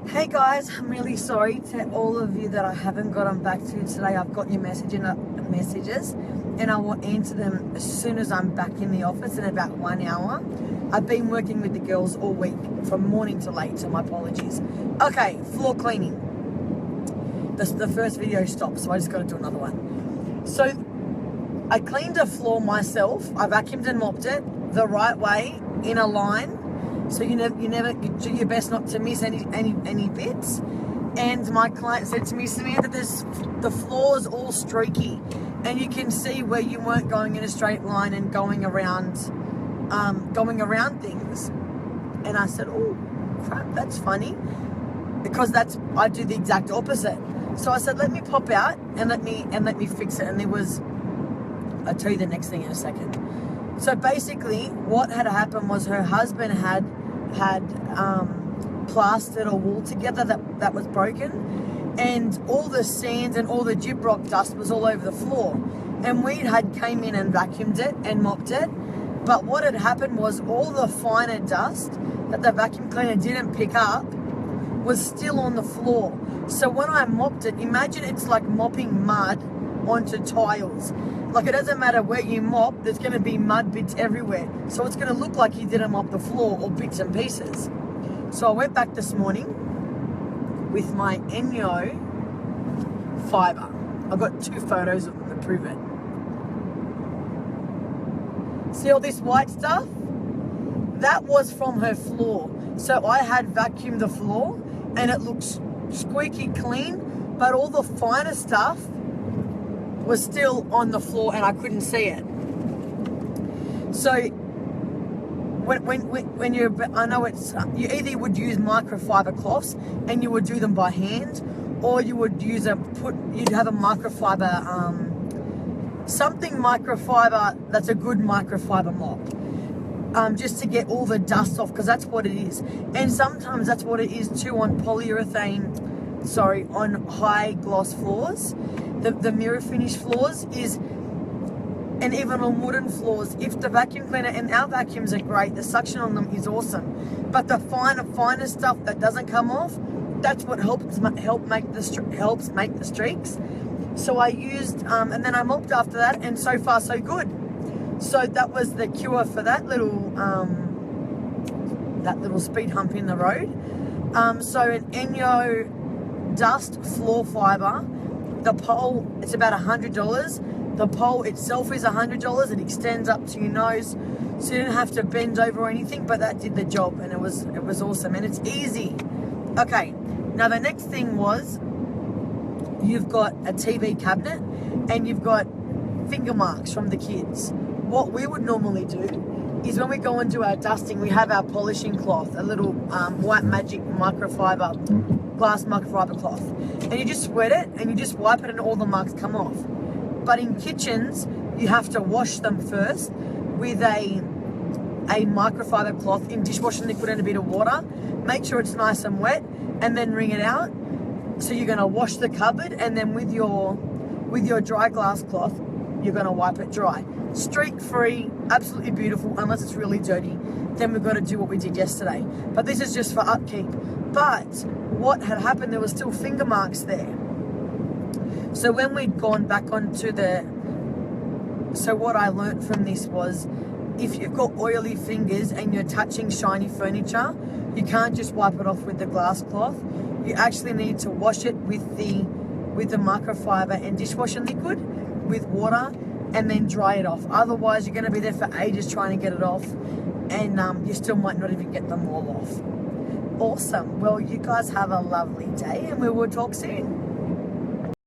Hey guys, I'm really sorry to all of you that I haven't gotten back to today. I've got your messages and I will answer them as soon as I'm back in the office in about 1 hour. I've been working with the girls all week from morning to late, so my apologies. Okay, floor cleaning. The first video stopped, so I just got to do another one. So I cleaned a floor myself. I vacuumed and mopped it the right way in a line. So you do your best not to miss any bits. And my client said to me, Samantha, the floor's all streaky, and you can see where you weren't going in a straight line and going around things. And I said, oh crap, that's funny, because I do the exact opposite. So I said, let me pop out and let me fix it. And I'll tell you the next thing in a second. So basically, what had happened was her husband had plastered a wall together that was broken, and all the sand and all the gyprock dust was all over the floor. And we came in and vacuumed it and mopped it. But what had happened was all the finer dust that the vacuum cleaner didn't pick up was still on the floor. So when I mopped it, imagine it's like mopping mud onto tiles. Like, it doesn't matter where you mop, there's going to be mud bits everywhere. So it's going to look like you didn't mop the floor or bits and pieces. So I went back this morning with my Enyo fiber. I've got 2 photos of them to prove it. See all this white stuff? That was from her floor. So I had vacuumed the floor and it looks squeaky clean, but all the finer stuff was still on the floor and I couldn't see it. So when I know you either would use microfiber cloths and you would do them by hand, or you would you'd have a microfiber, something microfiber that's a good microfiber mop, just to get all the dust off, because that's what it is. And sometimes that's what it is too on on high gloss floors. The mirror finish floors and even on wooden floors, if the vacuum cleaner, and our vacuums are great, the suction on them is awesome, but the finer stuff that doesn't come off, that's what helps make the streaks. So I used, and then I mopped after that, and so far so good. So that was the cure for that little speed hump in the road. So an Enyo dust floor fiber. The pole, it's about $100. The pole itself is $100. It extends up to your nose, so you didn't have to bend over or anything, but that did the job, and it was awesome, and it's easy. Okay, now the next thing was, you've got a TV cabinet and you've got finger marks from the kids. What we would normally do is when we go and do our dusting, we have our polishing cloth, a little White Magic glass microfiber cloth, and you just wet it and you just wipe it and all the marks come off. But in kitchens, you have to wash them first with a microfiber cloth in dishwashing liquid and a bit of water. Make sure it's nice and wet, and then wring it out. So you're going to wash the cupboard, and then with your dry glass cloth, you're going to wipe it dry. Streak free, absolutely beautiful, unless it's really dirty. Then we've got to do what we did yesterday. But this is just for upkeep. But what had happened, there were still finger marks there. So when we'd gone back onto so what I learnt from this was, if you've got oily fingers and you're touching shiny furniture, you can't just wipe it off with the glass cloth. You actually need to wash it with the microfiber and dishwashing liquid with water, and then dry it off. Otherwise, you're going to be there for ages trying to get it off, and you still might not even get them all off. Awesome. Well, you guys have a lovely day, and we will talk soon.